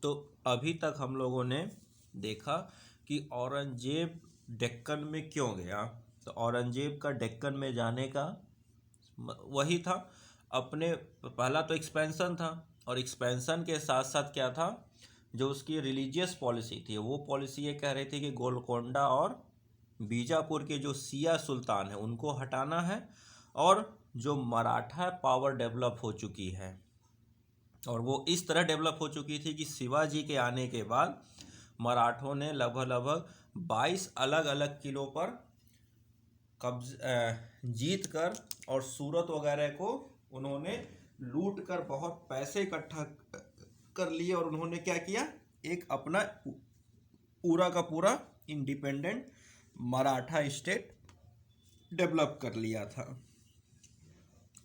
तो अभी तक हम लोगों ने देखा कि औरंगजेब डेक्कन में क्यों गया। तो औरंगजेब का डेक्कन में जाने का वही था, अपने पहला तो एक्सपेंशन था, और एक्सपेंशन के साथ साथ क्या था, जो उसकी रिलीजियस पॉलिसी थी वो पॉलिसी ये कह रही थी कि गोलकोंडा और बीजापुर के जो सिया सुल्तान है उनको हटाना है, और जो मराठा पावर डेवलप हो चुकी है, और वो इस तरह डेवलप हो चुकी थी कि शिवाजी के आने के बाद मराठों ने लगभग लगभग 22 अलग अलग किलों पर जीत कर और सूरत वगैरह को उन्होंने लूट कर बहुत पैसे इकट्ठा कर लिए, और उन्होंने क्या किया, एक अपना पूरा का पूरा इंडिपेंडेंट मराठा स्टेट डेवलप कर लिया था।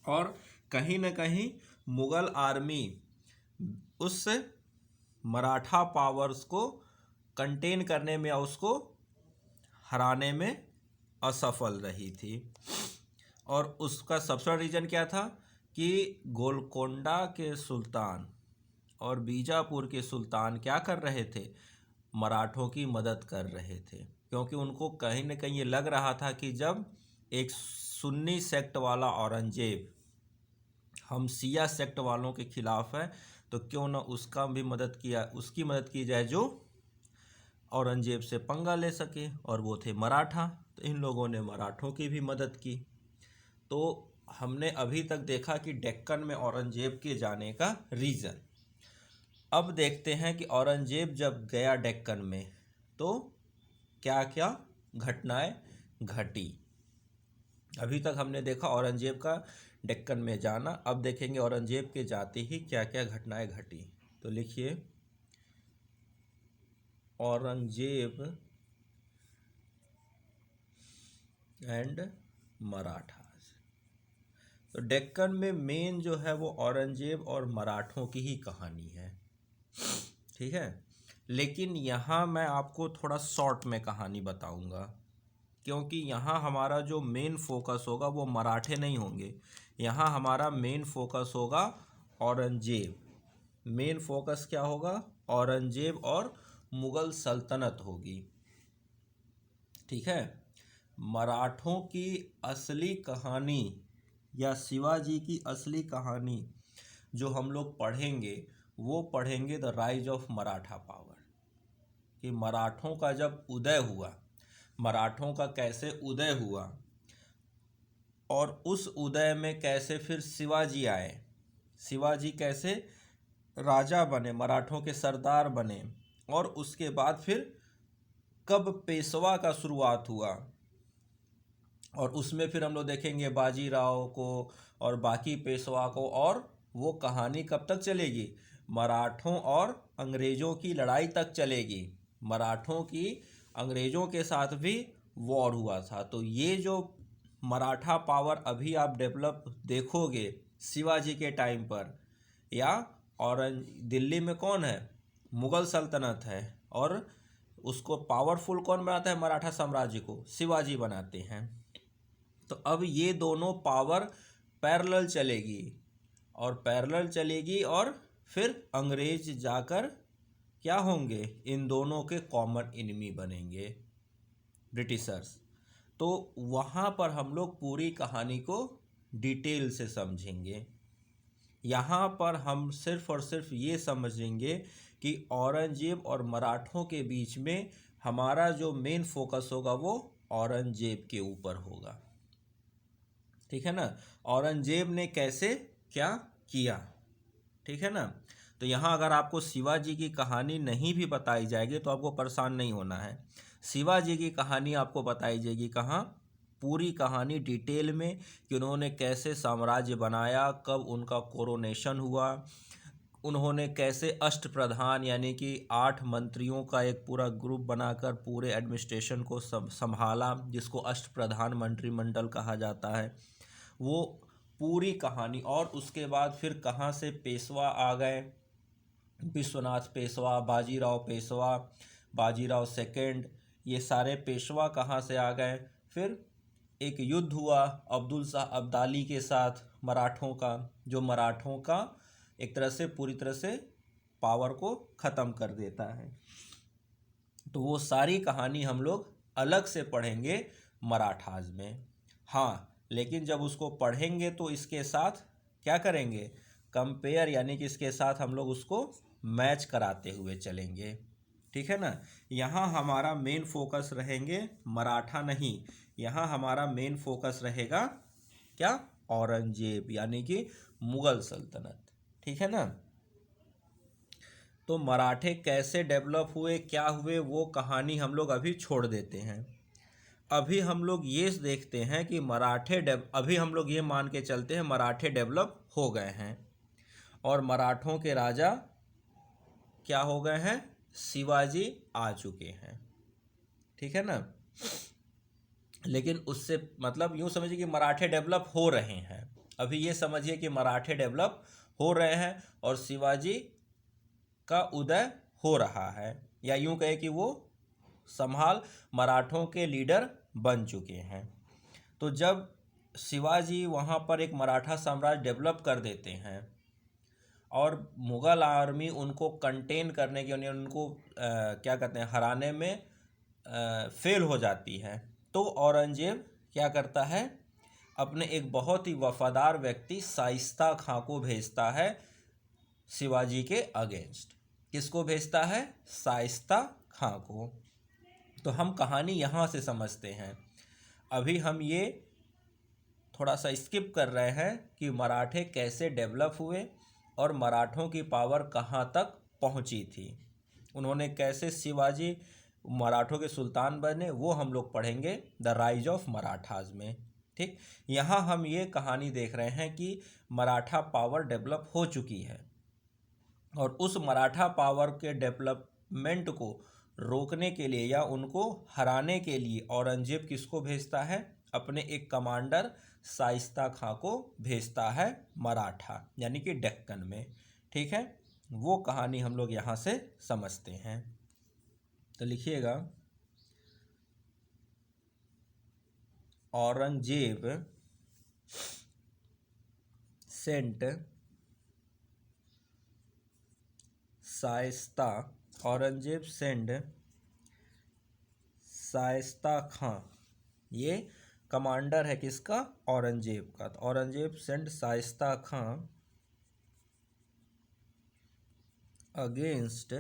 और कहीं न कहीं मुगल आर्मी उस मराठा पावर्स को कंटेन करने में, उसको हराने में असफल रही थी। और उसका सबसे बड़ा रीज़न क्या था कि गोलकोंडा के सुल्तान और बीजापुर के सुल्तान क्या कर रहे थे, मराठों की मदद कर रहे थे, क्योंकि उनको कहीं न कहीं ये लग रहा था कि जब एक सुन्नी सेक्ट वाला औरंगजेब हम सिया सेक्ट वालों के खिलाफ है, तो क्यों ना उसकी मदद की जाए जो औरंगजेब से पंगा ले सके, और वो थे मराठा। तो इन लोगों ने मराठों की भी मदद की। तो हमने अभी तक देखा कि डेक्कन में औरंगजेब के जाने का रीज़न। अब देखते हैं कि औरंगजेब जब गया डेक्कन में तो क्या क्या घटनाएं घटी। अभी तक हमने देखा औरंगजेब का डेक्कन में जाना, अब देखेंगे औरंगजेब के जाते ही क्या क्या घटनाएं घटी। तो लिखिए, औरंगजेब एंड मराठास। तो डेक्कन में मेन जो है वो औरंगजेब और मराठों की ही कहानी है, ठीक है। लेकिन यहाँ मैं आपको थोड़ा शॉर्ट में कहानी बताऊंगा, क्योंकि यहाँ हमारा जो मेन फोकस होगा वो मराठे नहीं होंगे, यहाँ हमारा मेन फोकस होगा औरंगजेब। मेन फोकस क्या होगा, औरंगजेब और मुग़ल सल्तनत होगी, ठीक है। मराठों की असली कहानी या शिवाजी की असली कहानी जो हम लोग पढ़ेंगे वो पढ़ेंगे the rise of Maratha power, कि मराठों का जब उदय हुआ, मराठों का कैसे उदय हुआ, और उस उदय में कैसे फिर शिवाजी आए, शिवाजी कैसे राजा बने, मराठों के सरदार बने, और उसके बाद फिर कब पेशवा का शुरुआत हुआ, और उसमें फिर हम लोग देखेंगे बाजीराव को और बाकी पेशवा को। और वो कहानी कब तक चलेगी, मराठों और अंग्रेज़ों की लड़ाई तक चलेगी। मराठों की अंग्रेज़ों के साथ भी वॉर हुआ था। तो ये जो मराठा पावर अभी आप डेवलप देखोगे शिवाजी के टाइम पर, या दिल्ली में कौन है, मुग़ल सल्तनत है, और उसको पावरफुल कौन बनाता है, मराठा साम्राज्य को शिवाजी बनाते हैं। तो अब ये दोनों पावर पैरेलल चलेगी, और फिर अंग्रेज जाकर क्या होंगे, इन दोनों के कॉमन एनिमी बनेंगे, ब्रिटिशर्स। तो वहाँ पर हम लोग पूरी कहानी को डिटेल से समझेंगे। यहाँ पर हम सिर्फ और सिर्फ ये समझेंगे कि औरंगजेब और मराठों के बीच में हमारा जो मेन फोकस होगा वो औरंगजेब के ऊपर होगा, ठीक है ना। औरंगजेब ने कैसे क्या किया, ठीक है ना। तो यहाँ अगर आपको शिवाजी की कहानी नहीं भी बताई जाएगी तो आपको परेशान नहीं होना है। शिवाजी की कहानी आपको बताई जाएगी कहाँ, पूरी कहानी डिटेल में, कि उन्होंने कैसे साम्राज्य बनाया, कब उनका कोरोनेशन हुआ, उन्होंने कैसे अष्टप्रधान यानी कि 8 मंत्रियों का एक पूरा ग्रुप बनाकर पूरे एडमिनिस्ट्रेशन को संभाला, जिसको अष्टप्रधान मंत्रिमंडल कहा जाता है, वो पूरी कहानी। और उसके बाद फिर कहाँ से पेशवा आ गए, विश्वनाथ पेशवा, बाजीराव पेशवा, बाजीराव सेकंड, ये सारे पेशवा कहाँ से आ गए। फिर एक युद्ध हुआ अब्दुल शाह अब्दाली के साथ मराठों का, जो मराठों का एक तरह से पूरी तरह से पावर को ख़त्म कर देता है। तो वो सारी कहानी हम लोग अलग से पढ़ेंगे मराठास में। हाँ, लेकिन जब उसको पढ़ेंगे तो इसके साथ क्या करेंगे, कंपेयर, यानी कि इसके साथ हम लोग उसको मैच कराते हुए चलेंगे। ठीक है ना। यहाँ हमारा मेन फोकस रहेंगे मराठा नहीं, यहाँ हमारा मेन फोकस रहेगा क्या, औरंगजेब, यानी कि मुगल सल्तनत। ठीक है ना। तो मराठे कैसे डेवलप हुए, क्या हुए, वो कहानी हम लोग अभी छोड़ देते हैं। अभी हम लोग ये देखते हैं कि अभी हम लोग ये मान के चलते हैं मराठे डेवलप हो गए हैं और मराठों के राजा क्या हो गए हैं, शिवाजी आ चुके हैं। ठीक है ना। लेकिन उससे मतलब यूँ समझिए कि मराठे डेवलप हो रहे हैं। अभी ये समझिए कि मराठे डेवलप हो रहे हैं और शिवाजी का उदय हो रहा है, या यूँ कहे कि वो मराठों के लीडर बन चुके हैं। तो जब शिवाजी वहाँ पर एक मराठा साम्राज्य डेवलप कर देते हैं और मुग़ल आर्मी उनको कंटेन करने की, उनको क्या कहते हैं, हराने में फेल हो जाती है, तो औरंगजेब क्या करता है, अपने एक बहुत ही वफादार व्यक्ति शाइस्ता खां को भेजता है शिवाजी के अगेंस्ट। किसको भेजता है, शाइस्ता खां को। तो हम कहानी यहाँ से समझते हैं। अभी हम ये थोड़ा सा स्किप कर रहे हैं कि मराठे कैसे डेवलप हुए और मराठों की पावर कहाँ तक पहुँची थी, उन्होंने कैसे शिवाजी मराठों के सुल्तान बने, वो हम लोग पढ़ेंगे द राइज ऑफ मराठाज में। ठीक, यहाँ हम ये कहानी देख रहे हैं कि मराठा पावर डेवलप हो चुकी है और उस मराठा पावर के डेवलपमेंट को रोकने के लिए या उनको हराने के लिए औरंगजेब किसको भेजता है, अपने एक कमांडर शाइस्ता खां को भेजता है मराठा, यानी कि डेक्कन में। ठीक है, वो कहानी हम लोग यहाँ से समझते हैं। तो लिखिएगा, औरंगजेब सेंट औरंगजेब सेंड शाइस्ता खां, ये कमांडर है किसका, औरंगजेब का। तो Aurangzeb send Shaista Khan against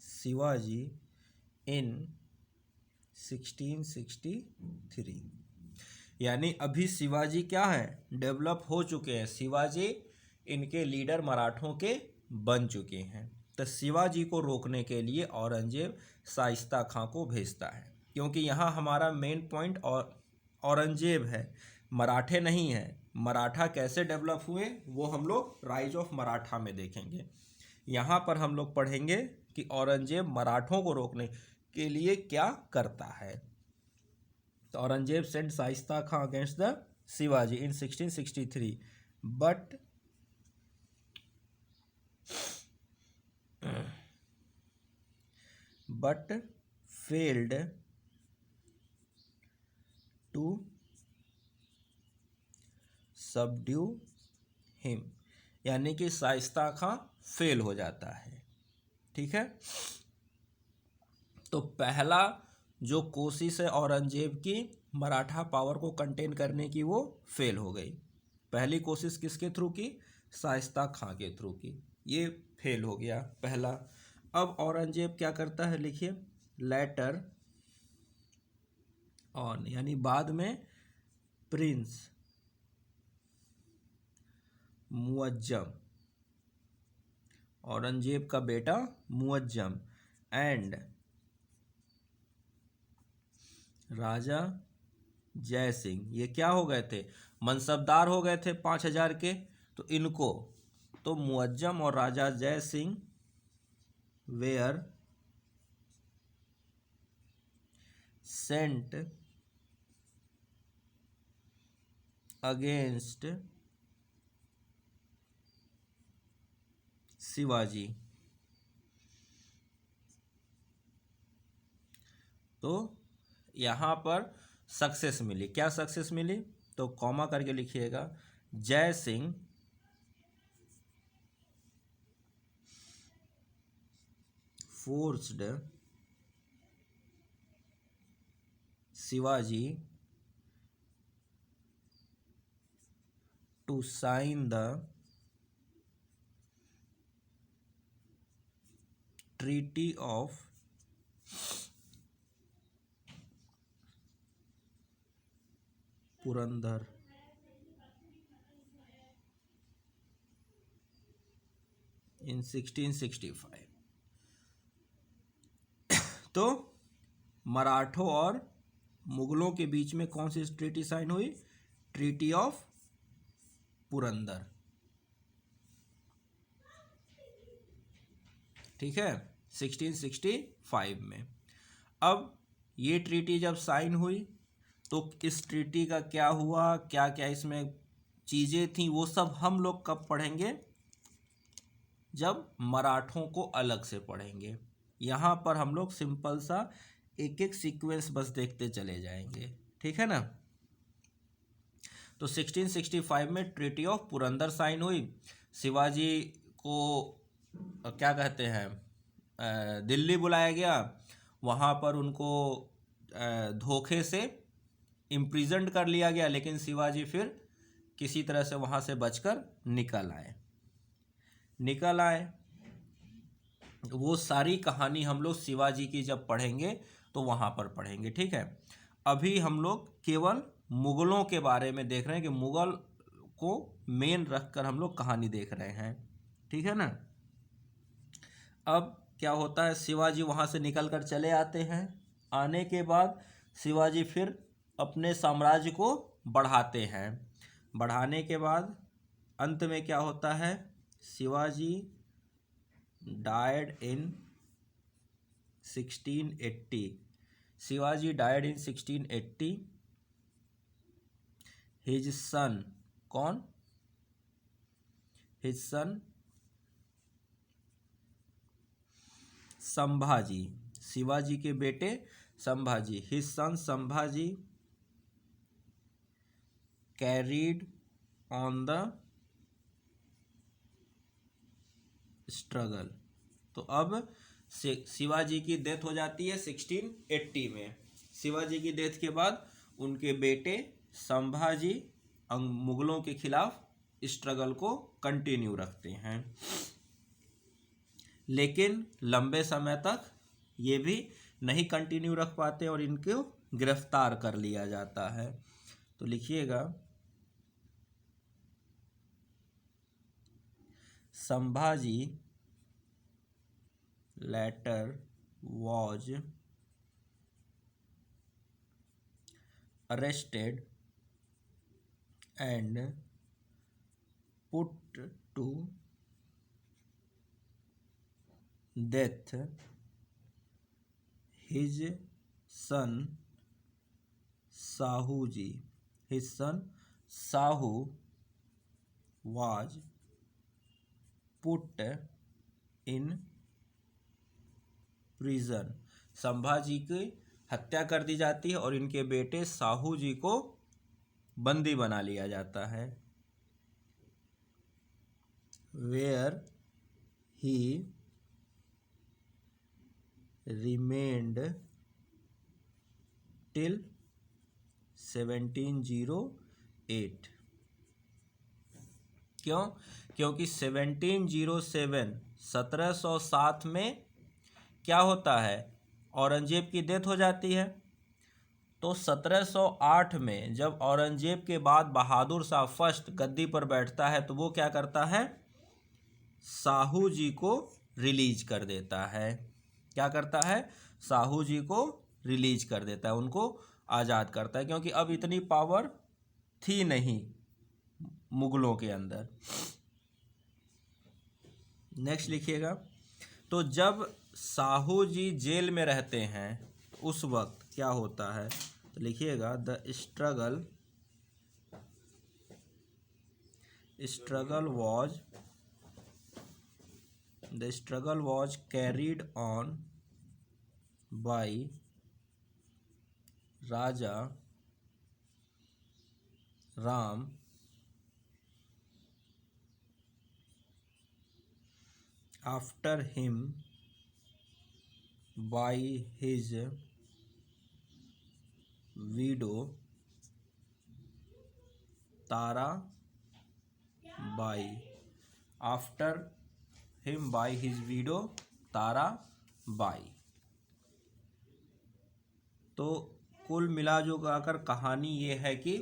Shivaji in 1663। यानी अभी शिवाजी क्या है, डेवलप हो चुके हैं, शिवाजी इनके लीडर मराठों के बन चुके हैं। तो शिवाजी को रोकने के लिए औरंगजेब शाइस्ता खां को भेजता है, क्योंकि यहाँ हमारा मेन पॉइंट औरंगजेब है, मराठे नहीं है। मराठा कैसे डेवलप हुए वो हम लोग राइज ऑफ मराठा में देखेंगे। यहाँ पर हम लोग पढ़ेंगे कि औरंगजेब मराठों को रोकने के लिए क्या करता है। तो Aurangzeb sent Shaista Khan against the Shivaji in 1663 but failed to subdue him, यानी कि शाइस्ता खां फेल हो जाता है। ठीक है, तो पहला जो कोशिश है औरंगजेब की मराठा पावर को कंटेन करने की, वो फेल हो गई। पहली कोशिश किसके थ्रू की, शाइस्ता खां के थ्रू की, ये फेल हो गया पहला। अब औरंगजेब क्या करता है, लिखिए, लेटर ऑन, यानी बाद में, प्रिंस मुअज्जम, औरंगजेब का बेटा मुअज्जम एंड राजा जय सिंह, ये क्या हो गए थे, मनसबदार हो गए थे 5000 के। तो इनको, तो मुअज्जम और Raja Jai Singh were sent against Shivaji. तो यहाँ पर सक्सेस मिली, क्या सक्सेस मिली, तो कॉमा करके लिखिएगा, जय Singh forced Shivaji to sign the Treaty of Purandar in 1665। तो मराठों और मुगलों के बीच में कौन सी ट्रीटी साइन हुई? Treaty of Purandar. ठीक है, 1665 में। अब ये ट्रीटी जब साइन हुई तो इस ट्रीटी का क्या हुआ, क्या क्या इसमें चीज़ें थी, वो सब हम लोग कब पढ़ेंगे? जब मराठों को अलग से पढ़ेंगे। यहाँ पर हम लोग सिंपल सा एक एक सीक्वेंस बस देखते चले जाएंगे। ठीक है ना? तो 1665 में ट्रीटी ऑफ पुरंदर साइन हुई। शिवाजी को क्या कहते हैं, दिल्ली बुलाया गया। वहाँ पर उनको धोखे से इम्प्रिजन्ड कर लिया गया, लेकिन शिवाजी फिर किसी तरह से वहाँ से बचकर निकल आए। वो सारी कहानी हम लोग शिवाजी की जब पढ़ेंगे तो वहाँ पर पढ़ेंगे। ठीक है, अभी हम लोग केवल मुगलों के बारे में देख रहे हैं कि मुगल को मेन रखकर हम लोग कहानी देख रहे हैं। ठीक है ना? अब क्या होता है, शिवाजी वहाँ से निकल कर चले आते हैं। आने के बाद शिवाजी फिर अपने साम्राज्य को बढ़ाते हैं। बढ़ाने के बाद अंत में क्या होता है, Shivaji died in 1680। Shivaji died in 1680। His son, कौन? His son संभाजी, शिवाजी के बेटे Sambhaji. His son Sambhaji carried on the struggle। तो अब शिवाजी की डेथ हो जाती है 1680 में। शिवाजी की डेथ के बाद उनके बेटे संभाजी मुगलों के खिलाफ स्ट्रगल को कंटिन्यू रखते हैं, लेकिन लंबे समय तक ये भी नहीं कंटिन्यू रख पाते और इनको गिरफ्तार कर लिया जाता है। तो लिखिएगा, Sambhaji later was arrested and put to death। His son Sahuji, his son Sahu was put in prison। Sambhaji की हत्या कर दी जाती है और इनके बेटे साहू जी को बंदी बना लिया जाता है। Where he remained till 1708। क्यों? क्योंकि 1707 में क्या होता है, औरंगजेब की डेथ हो जाती है। तो 1708 में जब औरंगजेब के बाद बहादुर शाह फर्स्ट गद्दी पर बैठता है तो वो क्या करता है, साहू जी को रिलीज कर देता है। क्या करता है, साहू जी को रिलीज कर देता है, उनको आज़ाद करता है, क्योंकि अब इतनी पावर थी नहीं मुगलों के अंदर। नेक्स्ट लिखिएगा, तो जब साहू जी जेल में रहते हैं उस वक्त क्या होता है, तो लिखिएगा, the struggle was carried on by Raja Ram after him by his widow Tarabai, after him by his widow Tarabai। तो कुल मिला जो कर कहानी ये है कि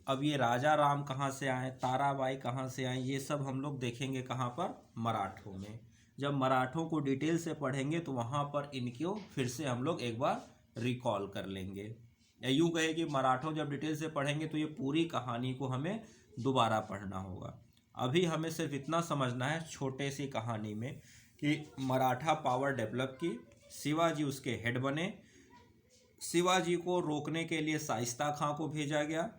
अब ये राजा राम कहाँ से आए, ताराबाई कहाँ से आए, ये सब हम लोग देखेंगे कहाँ पर, मराठों में। जब मराठों को डिटेल से पढ़ेंगे तो वहाँ पर इनको फिर से हम लोग एक बार रिकॉल कर लेंगे, या यूँ कहे कि मराठों जब डिटेल से पढ़ेंगे तो ये पूरी कहानी को हमें दोबारा पढ़ना होगा। अभी हमें सिर्फ इतना समझना है छोटे सी कहानी में कि मराठा पावर डेवलप की, शिवाजी उसके हेड बने, शिवाजी को रोकने के लिए शाइस्ता खां को भेजा गया,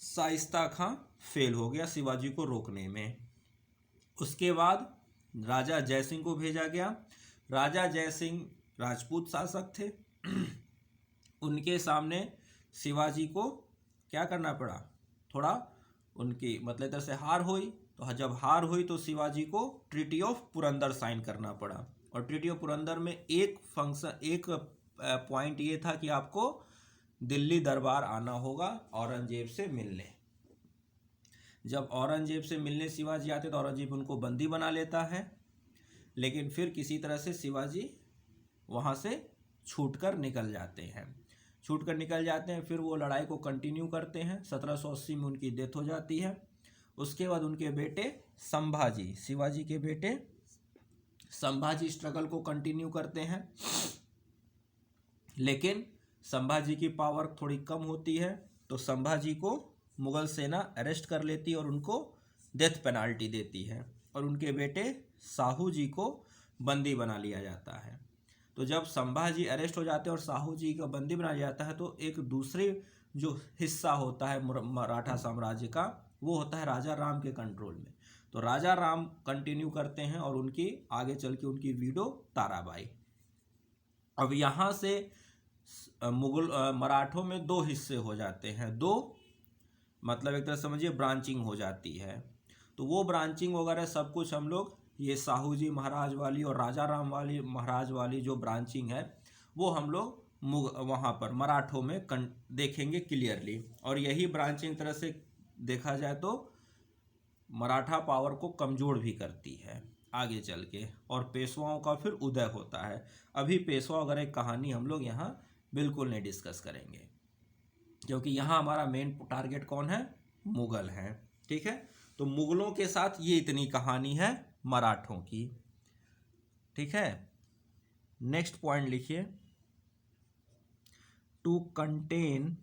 शाइस्ता खां फेल हो गया शिवाजी को रोकने में। उसके बाद राजा जयसिंह को भेजा गया। राजा जयसिंह राजपूत शासक थे उनके सामने शिवाजी को क्या करना पड़ा, थोड़ा उनकी मतलब इधर से हार हुई। तो जब हार हुई तो शिवाजी को ट्रीटी ऑफ पुरंदर साइन करना पड़ा। और ट्रीटी ऑफ पुरंदर में एक पॉइंट ये था कि आपको दिल्ली दरबार आना होगा औरंगजेब से मिलने। जब औरंगजेब से मिलने शिवाजी आते तो औरंगजेब उनको बंदी बना लेता है, लेकिन फिर किसी तरह से शिवाजी वहाँ से छूटकर निकल जाते हैं। फिर वो लड़ाई को कंटिन्यू करते हैं। 1780 में उनकी डेथ हो जाती है। उसके बाद उनके बेटे संभाजी, शिवाजी के बेटे संभाजी स्ट्रगल को कंटिन्यू करते हैं, लेकिन संभाजी की पावर थोड़ी कम होती है। तो संभाजी को मुगल सेना अरेस्ट कर लेती है और उनको डेथ पेनाल्टी देती है, और उनके बेटे साहू जी को बंदी बना लिया जाता है। तो जब संभाजी अरेस्ट हो जाते हैं और साहू जी का बंदी बना लिया जाता है तो एक दूसरे जो हिस्सा होता है मराठा साम्राज्य का, वो होता है राजा राम के कंट्रोल में। तो राजा राम कंटिन्यू करते हैं और उनकी आगे चल के उनकी विडो ताराबाई। अब यहाँ से मराठों में दो हिस्से हो जाते हैं, दो मतलब एक तरह समझिए ब्रांचिंग हो जाती है। तो वो ब्रांचिंग वगैरह सब कुछ हम लोग ये साहू जी महाराज वाली और राजा राम वाली महाराज वाली जो ब्रांचिंग है वो हम लोग वहाँ पर मराठों में देखेंगे क्लियरली। और यही ब्रांचिंग तरह से देखा जाए तो मराठा पावर को कमज़ोर भी करती है आगे चल के, और पेशवाओं का फिर उदय होता है। अभी पेशवा वगैरह कहानी हम लोग यहाँ बिल्कुल नहीं डिस्कस करेंगे, क्योंकि यहाँ हमारा मेन टारगेट कौन है, मुगल हैं। ठीक है, तो मुगलों के साथ ये इतनी कहानी है मराठों की। ठीक है, नेक्स्ट पॉइंट लिखिए, to contain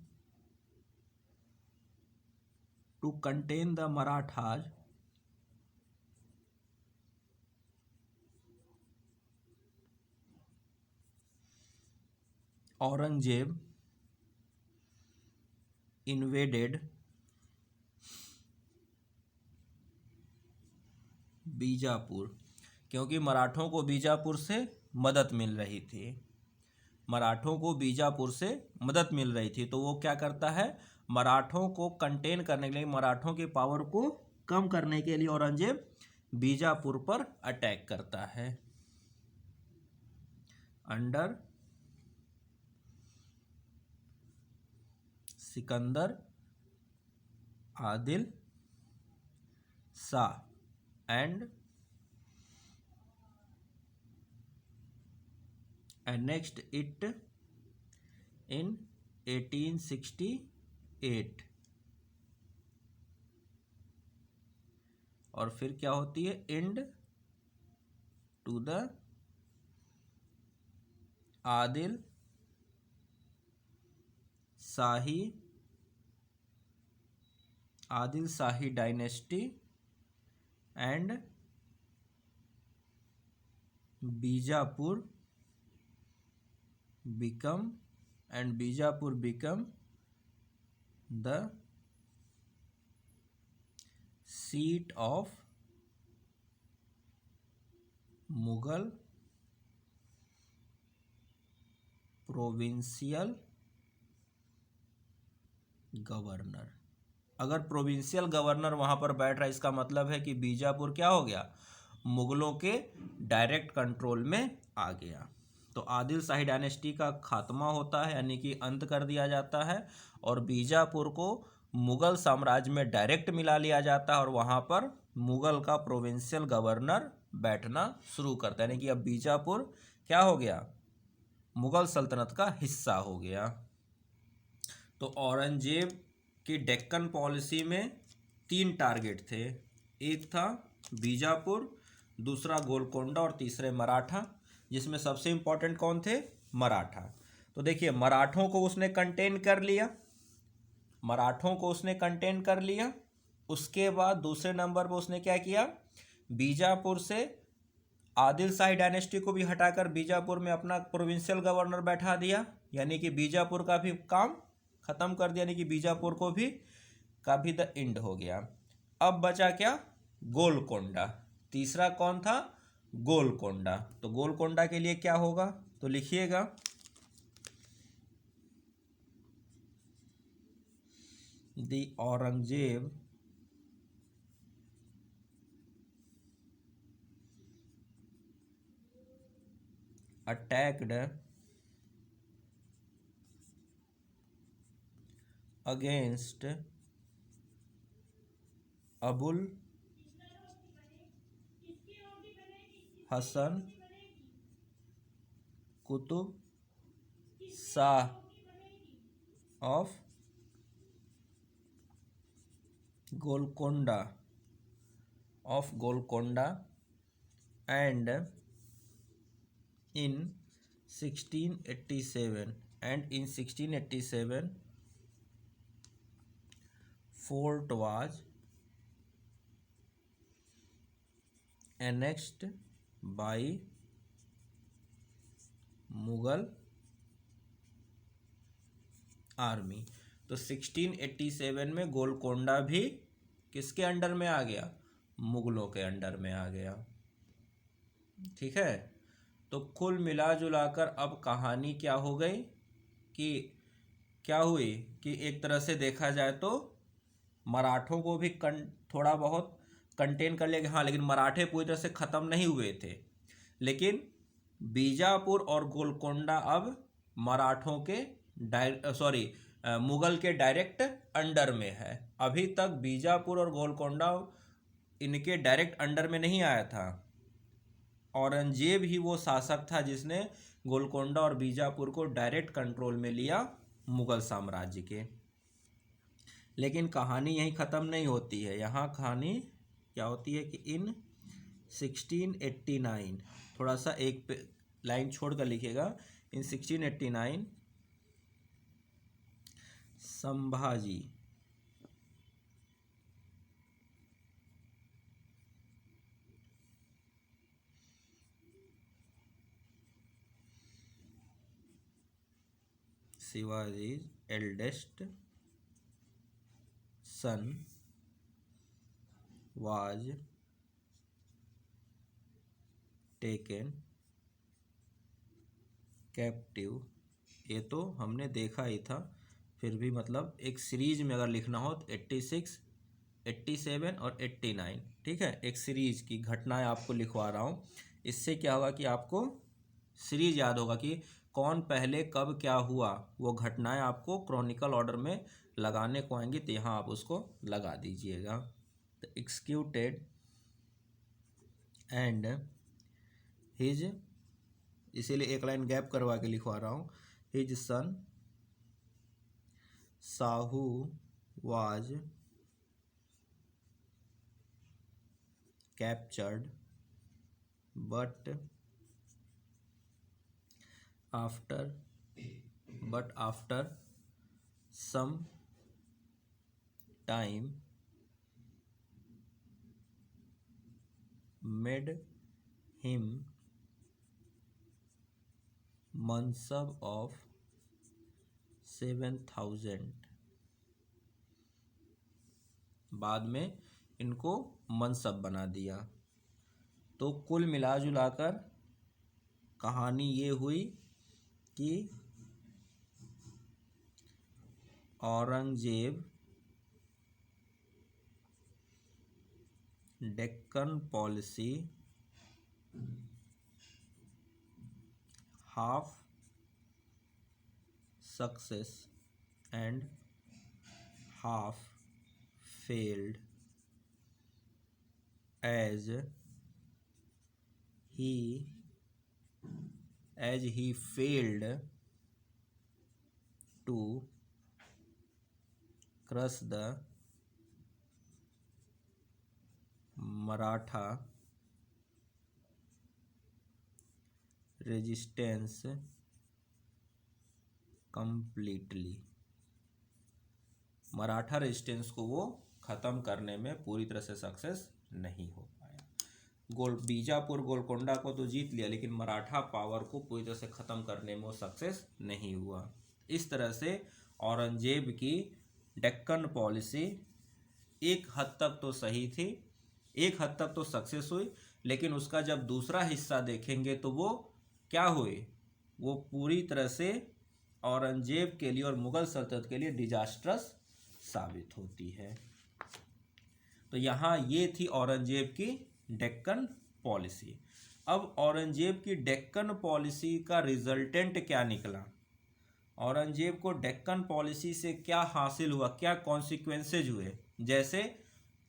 the Marathas Aurangzeb invaded Bijapur, क्योंकि मराठों को बीजापुर से मदद मिल रही थी, मराठों को बीजापुर से मदद मिल रही थी। तो वो क्या करता है, मराठों को कंटेन करने के लिए, मराठों की पावर को कम करने के लिए औरंगजेब बीजापुर पर अटैक करता है under Sikandar Adil Shah and annexed it in 1868। और फिर क्या होती है, and to the Adil Shahi dynasty and Bijapur become the seat of Mughal provincial governor. अगर प्रोविंशियल गवर्नर वहां पर बैठ रहा है, इसका मतलब है कि बीजापुर क्या हो गया, मुगलों के डायरेक्ट कंट्रोल में आ गया। तो आदिल शाही डायनेस्टी का खात्मा होता है, यानी कि अंत कर दिया जाता है, और बीजापुर को मुगल साम्राज्य में डायरेक्ट मिला लिया जाता है, और वहाँ पर मुगल का प्रोविंशियल गवर्नर बैठना शुरू करता है, यानी कि अब बीजापुर क्या हो गया, मुगल सल्तनत का हिस्सा हो गया। तो औरंगजेब की डेक्कन पॉलिसी में 3 टारगेट थे, एक था बीजापुर, दूसरा गोलकोंडा और तीसरे मराठा, जिसमें सबसे इम्पोर्टेंट कौन थे, मराठा। तो देखिए मराठों को उसने कंटेन कर लिया, मराठों को उसने कंटेन कर लिया। उसके बाद दूसरे नंबर पर उसने क्या किया, बीजापुर से आदिल शाही डायनेस्टी को भी हटाकर बीजापुर में अपना प्रोविंशियल गवर्नर बैठा दिया, यानी कि बीजापुर का भी काम खत्म कर दिया, यानी कि बीजापुर को भी का भी द एंड हो गया। अब बचा क्या, गोलकोंडा। तीसरा कौन था, गोलकोंडा। तो गोलकोंडा के लिए क्या होगा, तो लिखिएगा the Aurangzeb attacked against Abul Hasan Qutub Shah of Golconda and in 1687 fort was annexed by Mughal army. तो 1687 में गोलकोंडा भी किसके अंडर में आ गया, मुगलों के अंडर में आ गया। ठीक है, तो कुल मिला जुलाकर अब कहानी क्या हो गई कि क्या हुई कि एक तरह से देखा जाए तो मराठों को भी थोड़ा बहुत कंटेन कर लिया, हाँ, लेकिन मराठे पूरी तरह से ख़त्म नहीं हुए थे, लेकिन बीजापुर और गोलकोंडा अब मराठों के मुगल के डायरेक्ट अंडर में है। अभी तक बीजापुर और गोलकोंडा इनके डायरेक्ट अंडर में नहीं आया था, औरंगजेब ही वो शासक था जिसने गोलकोंडा और बीजापुर को डायरेक्ट कंट्रोल में लिया मुगल साम्राज्य के। लेकिन कहानी यहीं ख़त्म नहीं होती है, यहाँ कहानी क्या होती है कि इन 1689, थोड़ा सा एक लाइन छोड़कर लिखिएगा, इन 1689 संभाजी शिवाजी's eldest son was taken captive. ये तो हमने देखा ही था, फिर भी मतलब एक सीरीज में अगर लिखना हो तो 86, 87 और 89, ठीक है, एक सीरीज की घटनाएं आपको लिखवा रहा हूँ। इससे क्या होगा कि आपको सीरीज याद होगा कि कौन पहले कब क्या हुआ, वो घटनाएं आपको क्रॉनिकल ऑर्डर में लगाने को आएंगी, तो यहाँ आप उसको लगा दीजिएगा। तो एक्सिक्यूटेड एंड हिज, इसीलिए एक लाइन गैप करवा के लिखवा रहा हूँ, his son Sahu was captured but after some time made him mansab of 7,000। बाद में इनको मनसब बना दिया। तो कुल मिला जुलाकर कहानी ये हुई कि Aurangzeb Deccan policy half success and half failed as he failed to crush the Maratha resistance completely। Maratha resistance को वो ख़त्म करने में पूरी तरह से सक्सेस नहीं हो पाया। बीजापुर गोलकोंडा को तो जीत लिया, लेकिन मराठा पावर को पूरी तरह से ख़त्म करने में वो सक्सेस नहीं हुआ। इस तरह से औरंगजेब की डेक्कन पॉलिसी एक हद तक तो सही थी, एक हद तक तो सक्सेस हुई, लेकिन उसका जब दूसरा हिस्सा देखेंगे तो वो क्या हुई, वो पूरी तरह से औरंगजेब के लिए और मुग़ल सल्तनत के लिए डिजास्ट्रस साबित होती है। तो यहाँ ये थी औरंगजेब की डेक्कन पॉलिसी। अब औरंगजेब की डेक्कन पॉलिसी का रिजल्टेंट क्या निकला, औरंगजेब को डेक्कन पॉलिसी से क्या हासिल हुआ, क्या कॉन्सिक्वेंसेज हुए। जैसे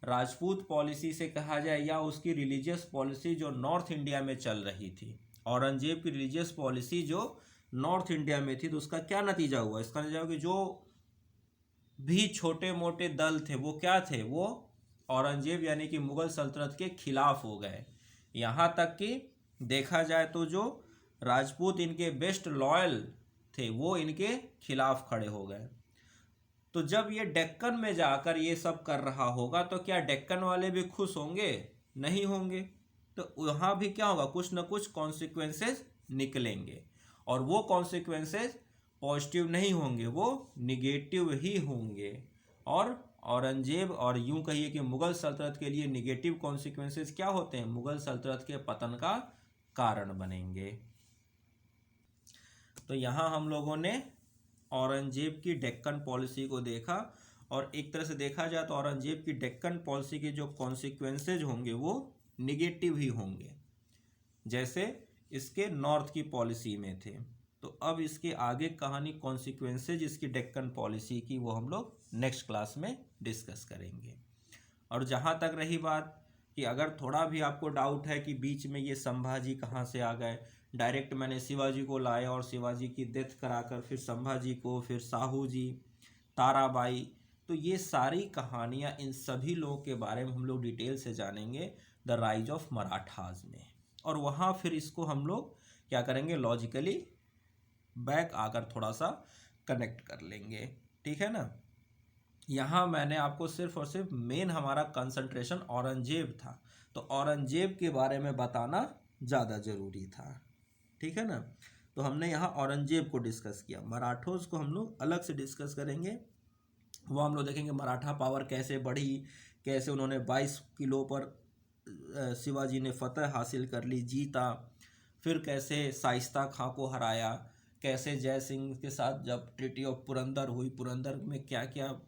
राजपूत पॉलिसी से कहा जाए या उसकी रिलीजियस पॉलिसी जो नॉर्थ इंडिया में चल रही थी, औरंगजेब की रिलीजियस पॉलिसी जो नॉर्थ इंडिया में थी, तो उसका क्या नतीजा हुआ, इसका नतीजा हुआ कि जो भी छोटे मोटे दल थे वो क्या थे, वो औरंगजेब यानी कि मुग़ल सल्तनत के खिलाफ हो गए। यहाँ तक कि देखा जाए तो जो राजपूत इनके बेस्ट लॉयल थे वो इनके खिलाफ खड़े हो गए। तो जब ये डेक्कन में जाकर ये सब कर रहा होगा तो क्या डेक्कन वाले भी खुश होंगे, नहीं होंगे। तो वहाँ भी क्या होगा, कुछ ना कुछ कॉन्सिक्वेंसेस निकलेंगे, और वो कॉन्सिक्वेंसेस पॉजिटिव नहीं होंगे, वो निगेटिव ही होंगे। और औरंगजेब और यूं कहिए कि मुग़ल सल्तनत के लिए निगेटिव कॉन्सिक्वेंसेस क्या होते हैं, मुग़ल सल्तनत के पतन का कारण बनेंगे। तो यहाँ हम लोगों ने औरंगजेब की डेक्कन पॉलिसी को देखा, और एक तरह से देखा जाए तो औरंगजेब की डेक्कन पॉलिसी के जो कॉन्सिक्वेंसेज होंगे वो निगेटिव ही होंगे, जैसे इसके नॉर्थ की पॉलिसी में थे। तो अब इसके आगे कहानी कॉन्सिक्वेंसेज इसकी डेक्कन पॉलिसी की वो हम लोग नेक्स्ट क्लास में डिस्कस करेंगे। और जहाँ तक रही बात कि अगर थोड़ा भी आपको डाउट है कि बीच में ये संभाजी कहाँ से आ गए, डायरेक्ट मैंने शिवाजी को लाया और शिवाजी की डेथ कराकर फिर संभाजी को, फिर साहू जी, ताराबाई, तो ये सारी कहानियाँ, इन सभी लोगों के बारे में हम लोग डिटेल से जानेंगे द राइज ऑफ मराठाज में। और वहाँ फिर इसको हम लोग क्या करेंगे, लॉजिकली बैक आकर थोड़ा सा कनेक्ट कर लेंगे, ठीक है ना। यहाँ मैंने आपको सिर्फ और सिर्फ मेन हमारा कंसंट्रेशन औरंगजेब था, तो औरंगजेब के बारे में बताना ज़्यादा ज़रूरी था, ठीक है ना। तो हमने यहाँ औरंगजेब को डिस्कस किया, मराठोज को हम लोग अलग से डिस्कस करेंगे। वो हम लोग देखेंगे मराठा पावर कैसे बढ़ी, कैसे उन्होंने 22 किलो पर शिवाजी ने फतह हासिल कर ली, जीता, फिर कैसे शाइस्ता खां को हराया, कैसे जय सिंह के साथ जब ट्रीटी ऑफ पुरंदर हुई, पुरंदर में क्या क्या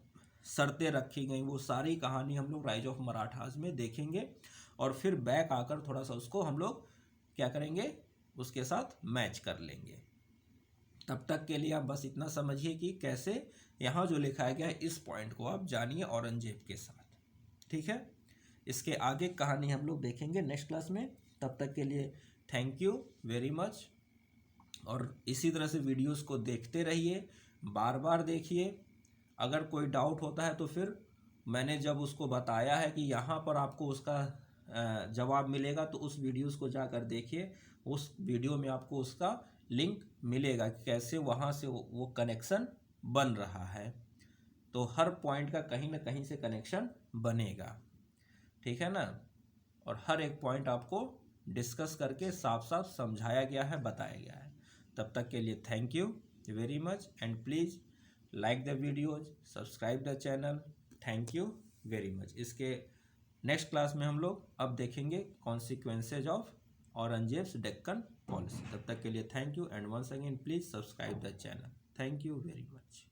शर्तें रखी गई, वो सारी कहानी हम लोग राइज ऑफ मराठाज में देखेंगे। और फिर बैक आकर थोड़ा सा उसको हम लोग क्या करेंगे, उसके साथ मैच कर लेंगे। तब तक के लिए आप बस इतना समझिए कि कैसे यहाँ जो लिखाया गया है इस पॉइंट को आप जानिए औरंगजेब के साथ, ठीक है। इसके आगे कहानी हम लोग देखेंगे नेक्स्ट क्लास में। तब तक के लिए थैंक यू वेरी मच, और इसी तरह से वीडियोस को देखते रहिए, बार बार देखिए। अगर कोई डाउट होता है तो फिर मैंने जब उसको बताया है कि यहाँ पर आपको उसका जवाब मिलेगा, तो उस वीडियोस को जाकर देखिए, उस वीडियो में आपको उसका लिंक मिलेगा कि कैसे वहाँ से वो कनेक्शन बन रहा है। तो हर पॉइंट का कहीं ना कहीं से कनेक्शन बनेगा, ठीक है ना। और हर एक पॉइंट आपको डिस्कस करके साफ साफ समझाया गया है, बताया गया है। तब तक के लिए thank you very much, and please like the videos, subscribe the channel. Thank you very much. इसके नेक्स्ट क्लास में हम लोग अब देखेंगे consequences of Aurangzeb's Deccan policy. तब तक के लिए thank you, and once again please subscribe the channel. Thank you very much.